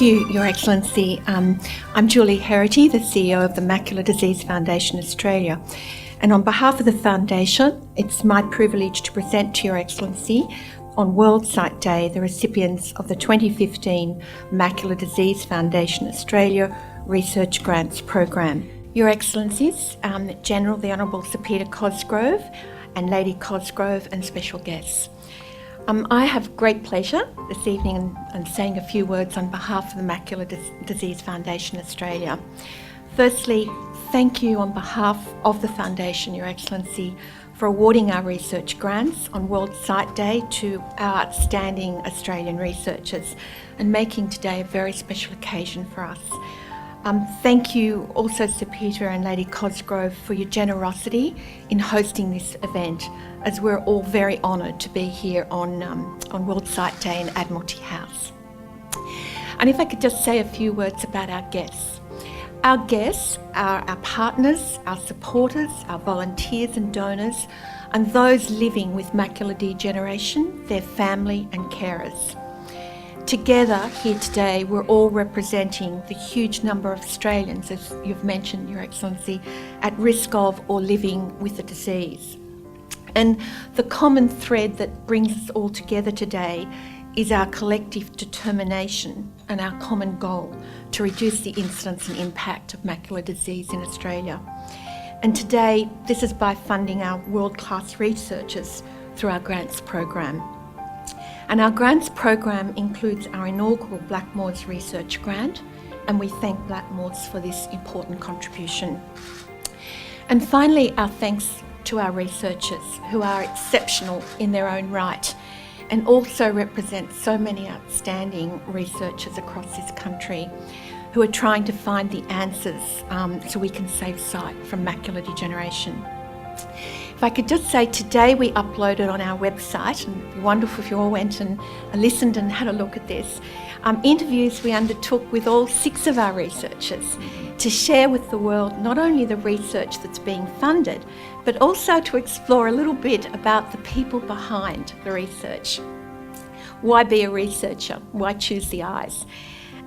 Thank you, Your Excellency. I'm Julie Herity, the CEO of the Macular Disease Foundation Australia. And on behalf of the Foundation, it's my privilege to present to Your Excellency on World Sight Day the recipients of the 2015 Macular Disease Foundation Australia Research Grants Program. Your Excellencies, General the Honourable Sir Peter Cosgrove and Lady Cosgrove and special guests. I have great pleasure this evening in saying a few words on behalf of the Macular Disease Foundation Australia. Firstly, thank you on behalf of the Foundation, Your Excellency, for awarding our research grants on World Sight Day to our outstanding Australian researchers and making today a very special occasion for us. Thank you also Sir Peter and Lady Cosgrove for your generosity in hosting this event, as we're all very honoured to be here on World Sight Day in Admiralty House. And if I could just say a few words about our guests. Our guests are our partners, our supporters, our volunteers and donors, and those living with macular degeneration, their family and carers. Together here today, we're all representing the huge number of Australians, as you've mentioned, Your Excellency, at risk of or living with the disease. And the common thread that brings us all together today is our collective determination and our common goal to reduce the incidence and impact of macular disease in Australia. And today, this is by funding our world-class researchers through our grants program. And our grants program includes our inaugural Blackmores Research Grant, and we thank Blackmores for this important contribution. And finally, our thanks to our researchers, who are exceptional in their own right and also represent so many outstanding researchers across this country who are trying to find the answers so we can save sight from macular degeneration. If I could just say, today we uploaded on our website, and it'd be wonderful if you all went and listened and had a look at this, interviews we undertook with all 6 of our researchers to share with the world not only the research that's being funded, but also to explore a little bit about the people behind the research. Why be a researcher? Why choose the eyes?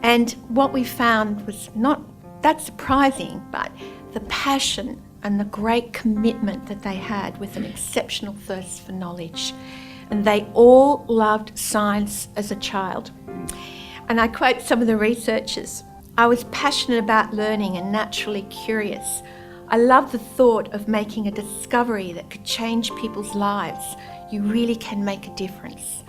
And what we found was not that surprising, but the passion and the great commitment that they had with an exceptional thirst for knowledge. And they all loved science as a child. And I quote some of the researchers: "I was passionate about learning and naturally curious. I love the thought of making a discovery that could change people's lives. You really can make a difference.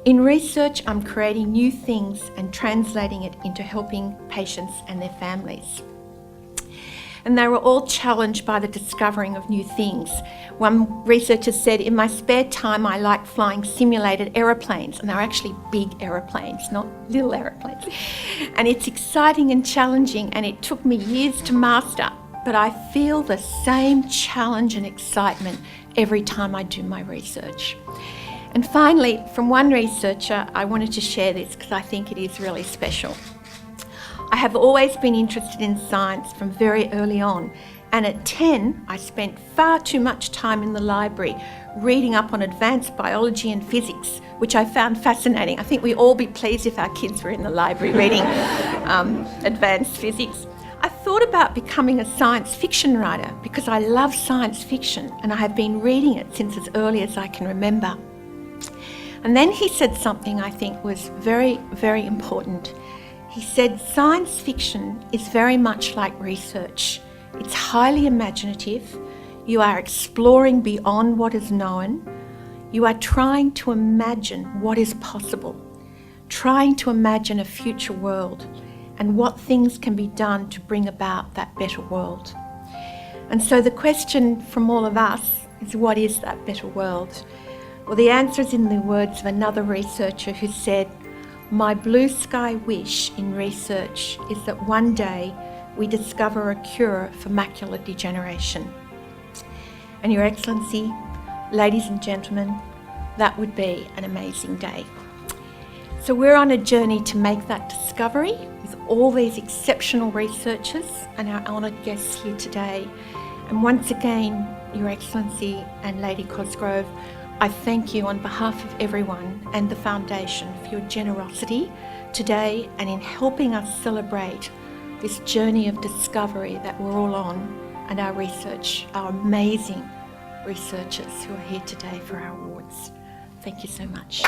In research, I'm creating new things and translating it into helping patients and their families." And they were all challenged by the discovering of new things. One researcher said, "In my spare time, I like flying simulated aeroplanes," and they're actually big aeroplanes, not little aeroplanes. "And it's exciting and challenging, and it took me years to master, but I feel the same challenge and excitement every time I do my research." And finally, from one researcher, I wanted to share this because I think it is really special. "I have always been interested in science from very early on, and at 10 I spent far too much time in the library reading up on advanced biology and physics, which I found fascinating." I think we'd all be pleased if our kids were in the library reading advanced physics. "I thought about becoming a science fiction writer because I love science fiction, and I have been reading it since as early as I can remember." And then he said something I think was very, very important. He said, "Science fiction is very much like research. It's highly imaginative. You are exploring beyond what is known. You are trying to imagine what is possible, trying to imagine a future world and what things can be done to bring about that better world." And so the question from all of us is, what is that better world? Well, the answer is in the words of another researcher who said, "My blue sky wish in research is that one day we discover a cure for macular degeneration." And Your Excellency, ladies and gentlemen, that would be an amazing day. So we're on a journey to make that discovery with all these exceptional researchers and our honoured guests here today. And once again, Your Excellency and Lady Cosgrove, I thank you on behalf of everyone and the Foundation for your generosity today and in helping us celebrate this journey of discovery that we're all on, and our research, our amazing researchers who are here today for our awards. Thank you so much.